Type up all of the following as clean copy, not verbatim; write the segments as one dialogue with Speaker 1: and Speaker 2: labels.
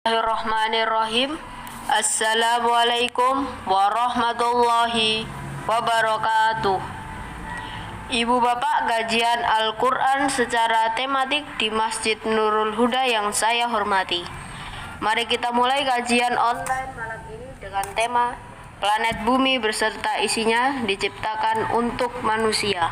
Speaker 1: Bismillahirrahmanirrahim. Assalamualaikum warahmatullahi wabarakatuh. Ibu bapak kajian Al-Quran secara tematik di Masjid Nurul Huda yang saya hormati. Mari kita mulai kajian online malam ini dengan tema Planet Bumi beserta isinya diciptakan untuk manusia.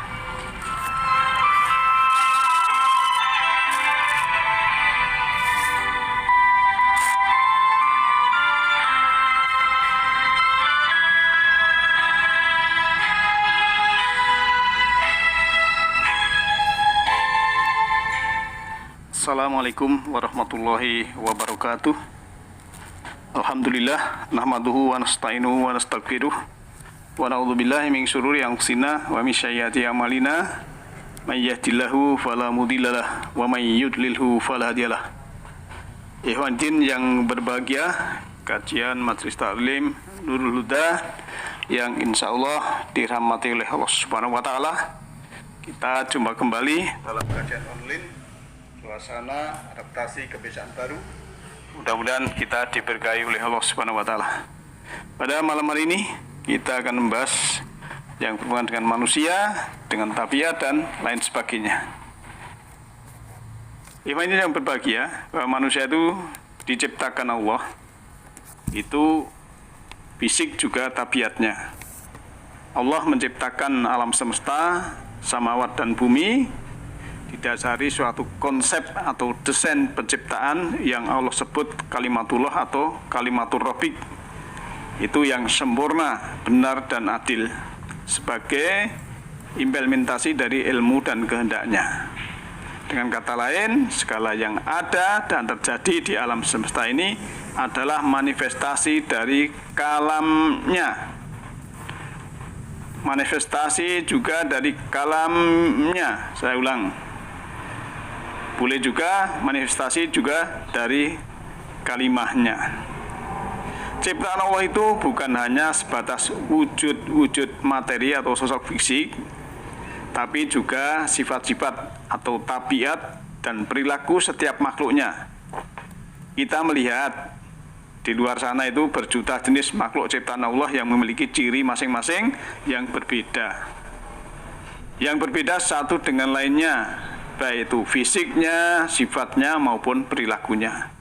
Speaker 2: Assalamualaikum warahmatullahi wabarakatuh. Alhamdulillah nahmaduhu wa nasta'inuhu wa nastaghfiruh wa na'udzubillahi min syururi anfusina wa min sayyiati a'malina may yahdihillahu fala mudhillalah wa may yudlilhu fala hadiyalah. Ikhwan din yang berbahagia, kajian Majelis Taklim Nurul Huda yang insyaallah dirahmati oleh Allah Subhanahu wa taala. Kita jumpa kembali dalam kajian online suasana adaptasi kebiasaan baru. Mudah-mudahan kita diberkahi oleh Allah Subhanahu wa taala. Pada malam hari ini kita akan membahas yang berhubungan dengan manusia, dengan tabiat dan lain sebagainya. Iman ini yang berbahagia bahwa manusia itu diciptakan Allah, itu fisik juga tabiatnya. Allah menciptakan alam semesta, samawat dan bumi didasari suatu konsep atau desain penciptaan yang Allah sebut kalimatullah atau kalimatur rabbik, itu yang sempurna, benar dan adil sebagai implementasi dari ilmu dan kehendaknya. Dengan kata lain, segala yang ada dan terjadi di alam semesta ini adalah manifestasi dari kalamnya, manifestasi juga dari kalamnya. Saya ulang, boleh juga manifestasi juga dari kalimahnya. Ciptaan Allah itu bukan hanya sebatas wujud-wujud materi atau sosok fisik, tapi juga sifat-sifat atau tabiat dan perilaku setiap makhluknya. Kita melihat di luar sana itu berjuta jenis makhluk ciptaan Allah yang memiliki ciri masing-masing yang berbeda. Yang berbeda satu dengan lainnya, baik itu fisiknya, sifatnya maupun perilakunya.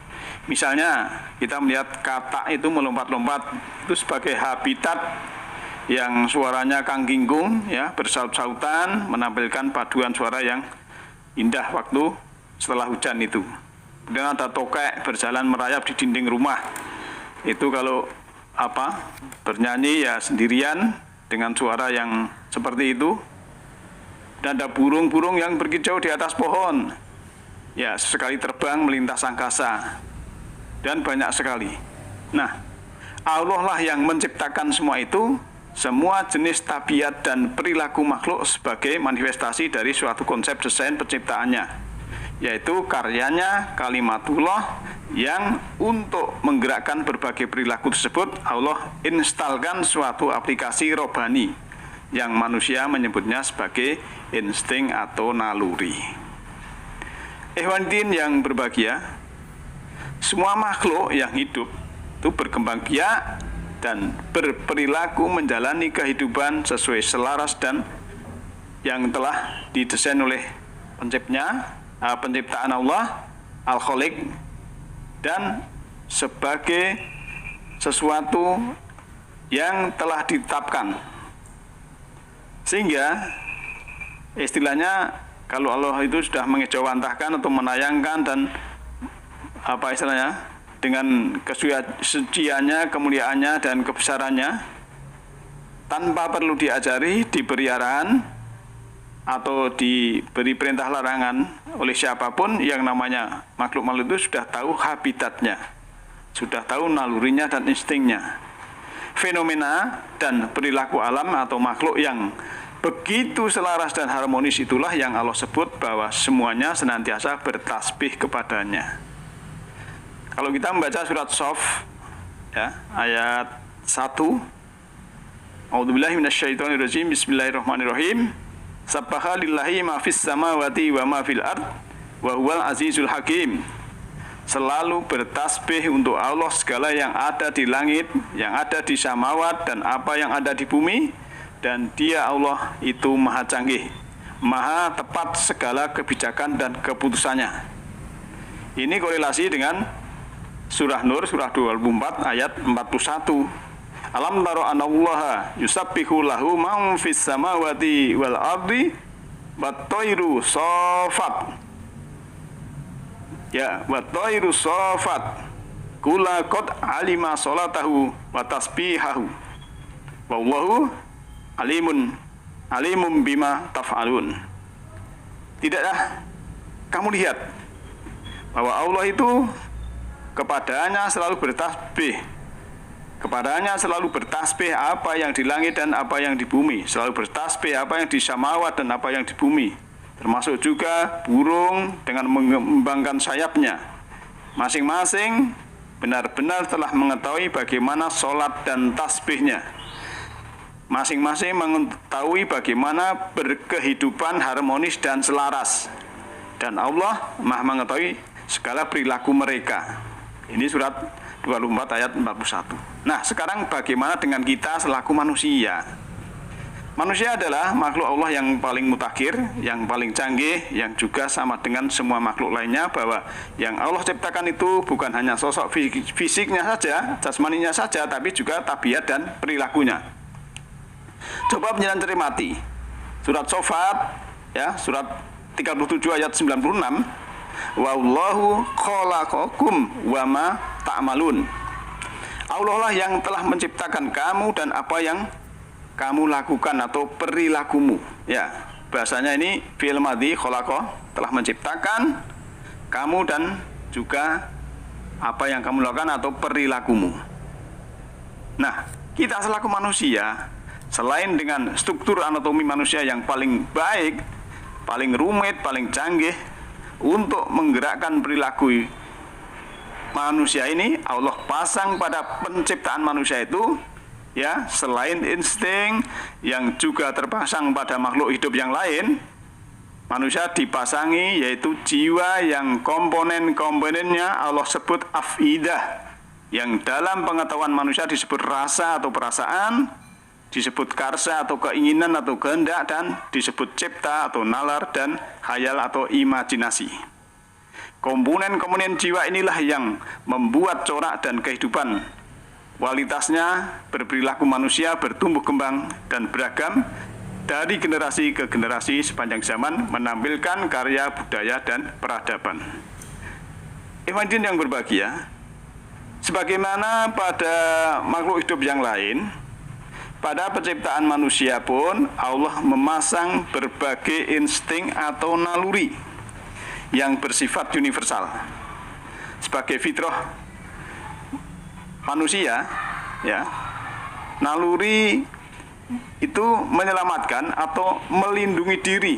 Speaker 2: Misalnya kita melihat katak itu melompat-lompat, itu sebagai habitat yang suaranya kangkingkung, ya, bersaut-sautan, menampilkan paduan suara yang indah waktu setelah hujan itu. Kemudian ada tokek berjalan merayap di dinding rumah. Itu kalau bernyanyi ya sendirian dengan suara yang seperti itu. Dan ada burung-burung yang berkicau di atas pohon, ya, sekali terbang melintas angkasa, dan banyak sekali. Nah, Allah lah yang menciptakan semua itu, semua jenis tabiat dan perilaku makhluk sebagai manifestasi dari suatu konsep desain penciptaannya, yaitu karyanya kalimatullah yang untuk menggerakkan berbagai perilaku tersebut Allah instalkan suatu aplikasi robani yang manusia menyebutnya sebagai insting atau naluri. Ikhwan din yang berbahagia, semua makhluk yang hidup itu berkembang biak dan berperilaku menjalani kehidupan sesuai selaras dan yang telah didesain oleh penciptaan Allah Al-Khaliq, dan sebagai sesuatu yang telah ditetapkan. Sehingga istilahnya kalau Allah itu sudah mengejawantahkan atau menayangkan dan dengan kesuciannya, kemuliaannya dan kebesarannya, tanpa perlu diajari, diberi arahan atau diberi perintah larangan oleh siapapun, yang namanya makhluk-makhluk itu sudah tahu habitatnya, sudah tahu nalurinya dan instingnya. Fenomena dan perilaku alam atau makhluk yang begitu selaras dan harmonis itulah yang Allah sebut bahwa semuanya senantiasa bertasbih kepadanya. Kalau kita membaca surat Shaf, ya, ayat 1, A'udzubillahi minasyaitonirrajim, Bismillahirrahmanirrahim. Sabbaha lillahi ma fis samawati wa ma fil ard wa huwal azizul hakim. selalu bertasbih untuk Allah segala yang ada di langit, yang ada di samawat, dan apa yang ada di bumi. Dan Dia Allah itu maha canggih, maha tepat segala kebijakan dan keputusannya. Ini korelasi dengan surah Nur, surah 24 ayat 41. Alam taro anallaha yusabbihu lahu man fis samawati wal ardi wat-tayru shafat. Ya, wat-tayru shafat. Kula qad alima salatahu wa tasbihahu. Wallahu alimun bima taf'alun. Tidaklah kamu lihat bahwa Allah itu kepadanya selalu bertasbih. Kepadanya selalu bertasbih apa yang di langit dan apa yang di bumi. Selalu bertasbih apa yang di samawat dan apa yang di bumi. Termasuk juga burung dengan mengembangkan sayapnya. Masing-masing benar-benar telah mengetahui bagaimana sholat dan tasbihnya. Masing-masing mengetahui bagaimana berkehidupan harmonis dan selaras. Dan Allah Maha mengetahui segala perilaku mereka. Ini surat 24 ayat 41. Nah, sekarang bagaimana dengan kita selaku manusia? Manusia adalah makhluk Allah yang paling mutakhir, yang paling canggih, yang juga sama dengan semua makhluk lainnya, bahwa yang Allah ciptakan itu bukan hanya sosok fisiknya saja, jasmaninya saja, tapi juga tabiat dan perilakunya. Coba penjelasan cermati surat Shofat, ya, surat 37 ayat 96. Wallahu khalaqakum wa ma ta'malun. Allah lah yang telah menciptakan kamu dan apa yang kamu lakukan atau perilakumu. Ya, bahasanya ini fi'il madhi, khalaqa, telah menciptakan kamu dan juga apa yang kamu lakukan atau perilakumu. Nah, kita selaku manusia, selain dengan struktur anatomi manusia yang paling baik, paling rumit, paling canggih untuk menggerakkan perilaku manusia ini, Allah pasang pada penciptaan manusia itu, ya, selain insting yang juga terpasang pada makhluk hidup yang lain, manusia dipasangi yaitu jiwa yang komponen-komponennya Allah sebut afidah, yang dalam pengetahuan manusia disebut rasa atau perasaan, disebut karsa atau keinginan atau kehendak, dan disebut cipta atau nalar dan khayal atau imajinasi. Komponen-komponen jiwa inilah yang membuat corak dan kehidupan kualitasnya berperilaku manusia bertumbuh kembang dan beragam dari generasi ke generasi sepanjang zaman, menampilkan karya budaya dan peradaban. Ikhwanuddin yang berbahagia, sebagaimana pada makhluk hidup yang lain, pada penciptaan manusia pun Allah memasang berbagai insting atau naluri yang bersifat universal. Sebagai fitrah manusia, ya, naluri itu menyelamatkan atau melindungi diri.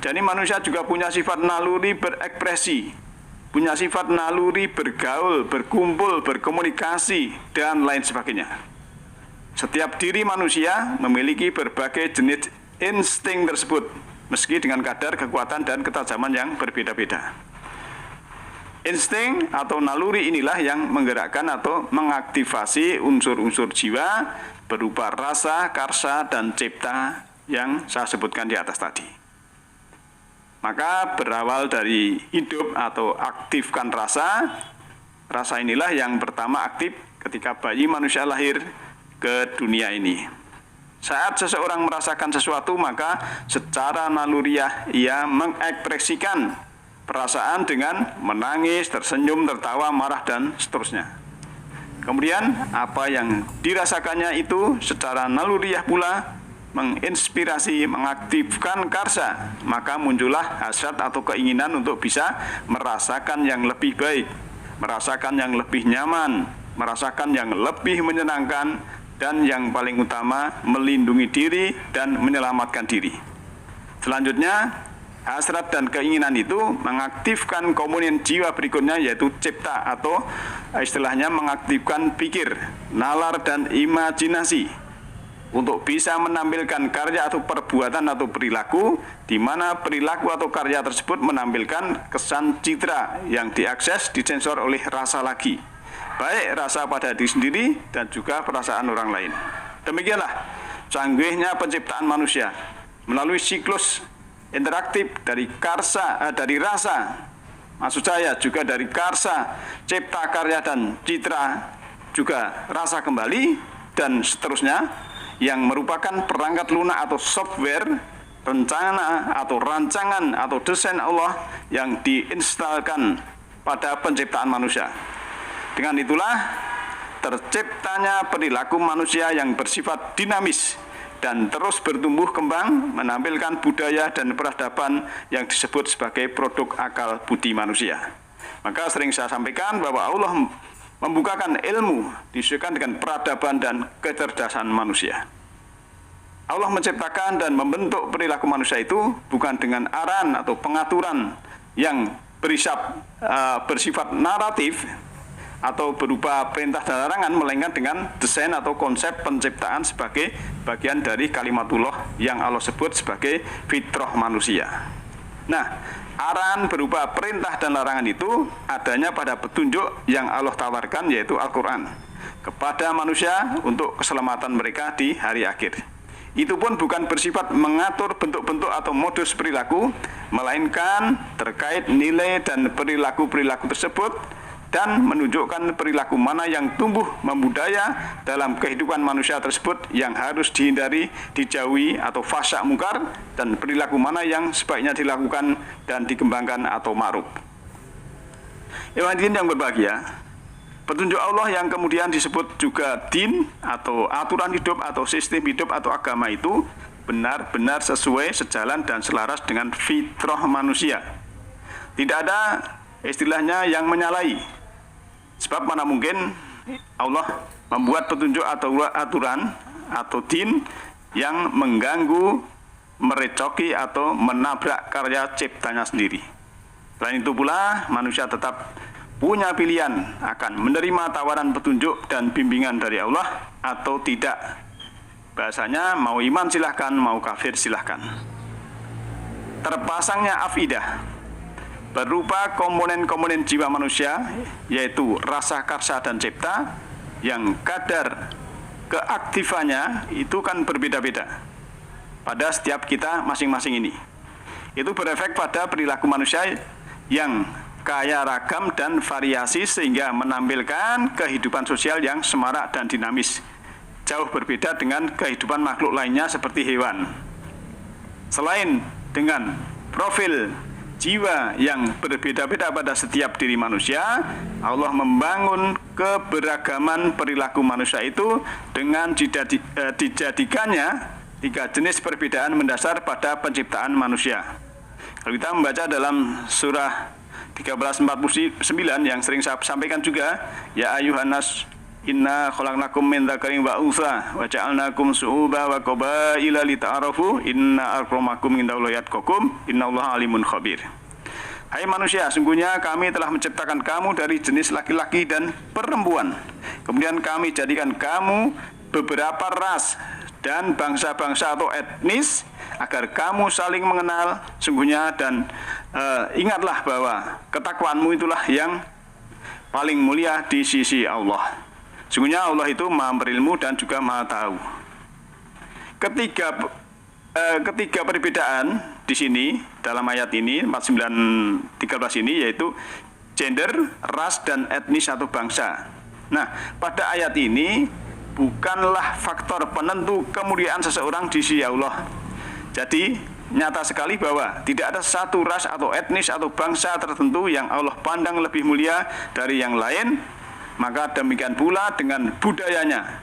Speaker 2: Jadi manusia juga punya sifat naluri berekspresi, punya sifat naluri bergaul, berkumpul, berkomunikasi, dan lain sebagainya. Setiap diri manusia memiliki berbagai jenis insting tersebut, meski dengan kadar kekuatan dan ketajaman yang berbeda-beda. Insting atau naluri inilah yang menggerakkan atau mengaktifasi unsur-unsur jiwa berupa rasa, karsa, dan cipta yang saya sebutkan di atas tadi. Maka berawal dari hidup atau aktifkan rasa, rasa inilah yang pertama aktif ketika bayi manusia lahir ke dunia ini. Saat seseorang merasakan sesuatu, maka secara naluriah ia mengekspresikan perasaan dengan menangis, tersenyum, tertawa, marah, dan seterusnya. Kemudian apa yang dirasakannya itu secara naluriah pula menginspirasi, mengaktifkan karsa, maka muncullah hasrat atau keinginan untuk bisa merasakan yang lebih baik, merasakan yang lebih nyaman, merasakan yang lebih menyenangkan, dan yang paling utama melindungi diri dan menyelamatkan diri. Selanjutnya, hasrat dan keinginan itu mengaktifkan komponen jiwa berikutnya, yaitu cipta atau istilahnya mengaktifkan pikir, nalar, dan imajinasi. untuk bisa menampilkan karya atau perbuatan atau perilaku, di mana perilaku atau karya tersebut menampilkan kesan citra yang diakses, disensor oleh rasa lagi, baik rasa pada diri sendiri dan juga perasaan orang lain. Demikianlah canggihnya penciptaan manusia melalui siklus interaktif dari rasa, maksud saya juga dari karsa, cipta karya dan citra, juga rasa kembali dan seterusnya, yang merupakan perangkat lunak atau software rencana atau rancangan atau desain Allah yang diinstalkan pada penciptaan manusia. Dengan itulah terciptanya perilaku manusia yang bersifat dinamis dan terus bertumbuh kembang, menampilkan budaya dan peradaban yang disebut sebagai produk akal budi manusia. Maka sering saya sampaikan bahwa Allah membukakan ilmu disesuaikan dengan peradaban dan kecerdasan manusia. Allah menciptakan dan membentuk perilaku manusia itu bukan dengan aran atau pengaturan yang bersifat naratif atau berupa perintah dan larangan, melainkan dengan desain atau konsep penciptaan sebagai bagian dari kalimatullah yang Allah sebut sebagai fitrah manusia. Nah, arahan berupa perintah dan larangan itu adanya pada petunjuk yang Allah tawarkan, yaitu Al-Quran, kepada manusia untuk keselamatan mereka di hari akhir. Itu pun bukan bersifat mengatur bentuk-bentuk atau modus perilaku, melainkan terkait nilai dan perilaku-perilaku tersebut, dan menunjukkan perilaku mana yang tumbuh membudaya dalam kehidupan manusia tersebut yang harus dihindari, dijauhi atau fasyak mungkar, dan perilaku mana yang sebaiknya dilakukan dan dikembangkan atau ma'ruf. Hadirin yang berbahagia, petunjuk Allah yang kemudian disebut juga din atau aturan hidup atau sistem hidup atau agama itu benar-benar sesuai, sejalan dan selaras dengan fitrah manusia. Tidak ada istilahnya yang menyalahi. Sebab mana mungkin Allah membuat petunjuk atau aturan atau din yang mengganggu, merecoki atau menabrak karya ciptanya sendiri. Selain itu pula manusia tetap punya pilihan akan menerima tawaran petunjuk dan bimbingan dari Allah atau tidak. Bahasanya mau iman silahkan, mau kafir silahkan. Terpasangnya afidah berupa komponen-komponen jiwa manusia, yaitu rasa karsa dan cipta, yang kadar keaktifannya itu kan berbeda-beda pada setiap kita masing-masing ini. Itu berefek pada perilaku manusia yang kaya ragam dan variasi, sehingga menampilkan kehidupan sosial yang semarak dan dinamis, jauh berbeda dengan kehidupan makhluk lainnya seperti hewan. Selain dengan profil jiwa yang berbeda-beda pada setiap diri manusia, Allah membangun keberagaman perilaku manusia itu dengan dijadikannya 3 jenis perbedaan mendasar pada penciptaan manusia. Kalau kita membaca dalam surah 1349 yang sering saya sampaikan juga, ya ayuhannas inna khalaqnakum min dzakarin wa untha wa ja'alnakum syu'uban wa qabaila lita'arafu inna akramakum indallahi atqakum innallaha alimun khabir. Hai manusia, sungguhnya kami telah menciptakan kamu dari jenis laki-laki dan perempuan. Kemudian kami jadikan kamu beberapa ras dan bangsa-bangsa atau etnis agar kamu saling mengenal sungguhnya, dan ingatlah bahwa ketakwaanmu itulah yang paling mulia di sisi Allah. Sungguhnya Allah itu Maha berilmu dan juga Maha tahu. Ketiga perbedaan di sini dalam ayat ini 49:13 ini, yaitu gender, ras dan etnis atau bangsa. Nah, pada ayat ini bukanlah faktor penentu kemuliaan seseorang di sisi Allah. Jadi nyata sekali bahwa tidak ada satu ras atau etnis atau bangsa tertentu yang Allah pandang lebih mulia dari yang lain. Maka demikian pula dengan budayanya,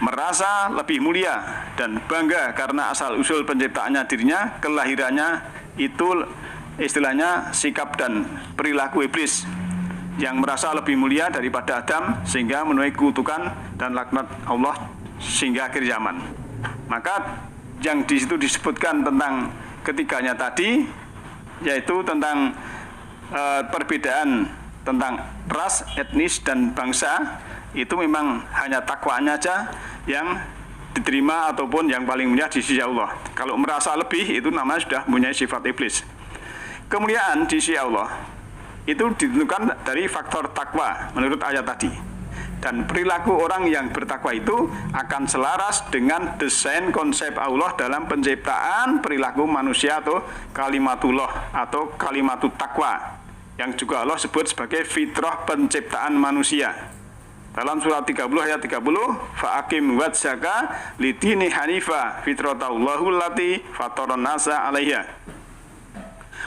Speaker 2: merasa lebih mulia dan bangga karena asal-usul penciptaannya dirinya, kelahirannya, itu istilahnya sikap dan perilaku iblis yang merasa lebih mulia daripada Adam, sehingga menuai kutukan dan laknat Allah sehingga akhir zaman. Maka yang di situ disebutkan tentang ketiganya tadi, yaitu tentang perbedaan tentang ras, etnis dan bangsa, itu memang hanya takwanya aja yang diterima ataupun yang paling mulia di sisi Allah. Kalau merasa lebih itu namanya sudah mempunyai sifat iblis. Kemuliaan di sisi Allah itu ditentukan dari faktor takwa menurut ayat tadi. Dan perilaku orang yang bertakwa itu akan selaras dengan desain konsep Allah dalam penciptaan perilaku manusia atau kalimatullah atau kalimatut takwa yang juga Allah sebut sebagai fitrah penciptaan manusia. Dalam surat 30 ayat 30, fa'akim wajhaka lidini hanifa fitratallahul lati fataron nasa 'alaiha.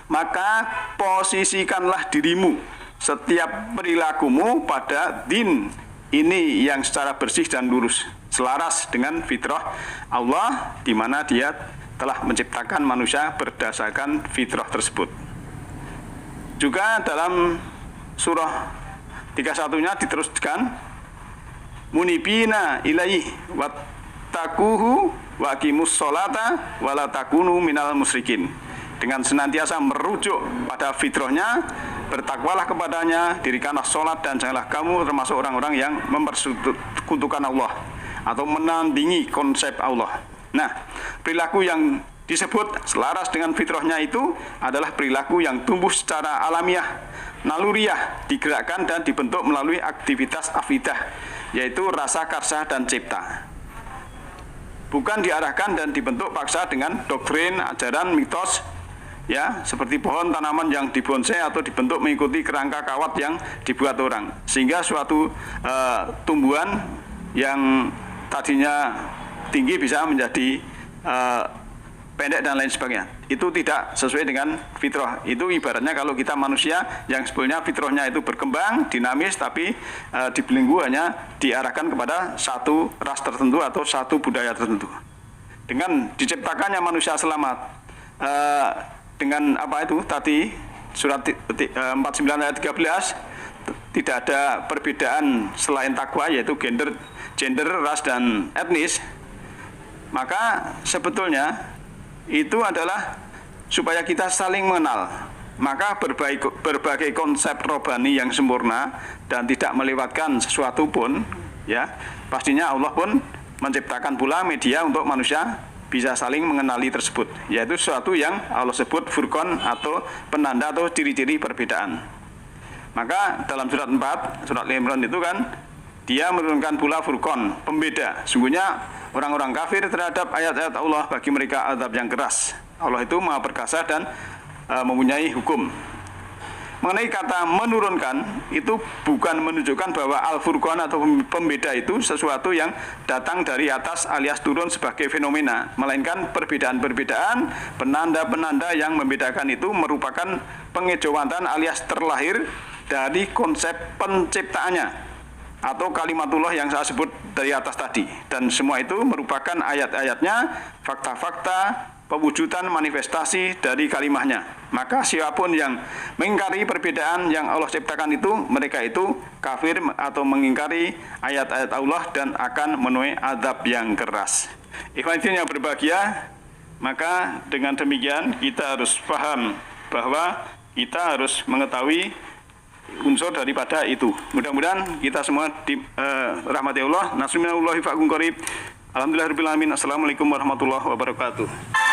Speaker 2: Maka posisikanlah dirimu setiap perilakumu pada din ini yang secara bersih dan lurus, selaras dengan fitrah Allah di mana Dia telah menciptakan manusia berdasarkan fitrah tersebut. Juga dalam surah 31-nya diteruskan munibina ilaihi wattaquhu wa aqimus sholata wala takunu minal musyrikin. Dengan senantiasa merujuk pada fitrahnya, bertakwalah kepadanya, dirikanlah sholat dan janganlah kamu termasuk orang-orang yang mempersekutukan Allah atau menandingi konsep Allah. Nah, perilaku yang disebut selaras dengan fitrahnya itu adalah perilaku yang tumbuh secara alamiah, naluriah, digerakkan dan dibentuk melalui aktivitas afidah, yaitu rasa karsa dan cipta. Bukan diarahkan dan dibentuk paksa dengan doktrin, ajaran, mitos, ya, seperti pohon tanaman yang dibonsai atau dibentuk mengikuti kerangka kawat yang dibuat orang, sehingga suatu tumbuhan yang tadinya tinggi bisa menjadi pendek dan lain sebagainya. Itu tidak sesuai dengan fitrah. Itu ibaratnya kalau kita manusia yang sebetulnya fitrahnya itu berkembang, dinamis, tapi dibelenggu hanya diarahkan kepada satu ras tertentu atau satu budaya tertentu. Dengan diciptakannya manusia selamat, dengan apa itu tadi surat 49 ayat 13, tidak ada perbedaan selain takwa, yaitu gender, ras dan etnis. Maka sebetulnya itu adalah supaya kita saling mengenal. Maka berbagai konsep robani yang sempurna dan tidak melewatkan sesuatu pun, ya, pastinya Allah pun menciptakan pula media untuk manusia bisa saling mengenali tersebut, yaitu sesuatu yang Allah sebut furqan atau penanda atau ciri-ciri perbedaan. Maka dalam surat 4, surat Al-Imran itu kan Dia menurunkan pula furqan, pembeda. Sungguhnya orang-orang kafir terhadap ayat-ayat Allah, bagi mereka azab yang keras. Allah itu Maha Perkasa dan mempunyai hukum. Mengenai kata menurunkan, itu bukan menunjukkan bahwa Al-Furqan atau pembeda itu sesuatu yang datang dari atas alias turun sebagai fenomena, melainkan perbedaan-perbedaan, penanda-penanda yang membedakan itu merupakan pengejawatan alias terlahir dari konsep penciptaannya atau kalimatullah yang saya sebut dari atas tadi. Dan semua itu merupakan ayat-ayatnya, fakta-fakta, pewujudan manifestasi dari kalimahnya. Maka siapapun yang mengingkari perbedaan yang Allah ciptakan itu, mereka itu kafir atau mengingkari ayat-ayat Allah dan akan menuai azab yang keras. Ikhwan yang berbahagia, maka dengan demikian kita harus paham bahwa kita harus mengetahui unsur daripada itu. Mudah-mudahan kita semua rahmati Allah. Nasruminallahi fa'akum qarib. Alhamdulillahirabbil alamin. Assalamualaikum warahmatullahi wabarakatuh.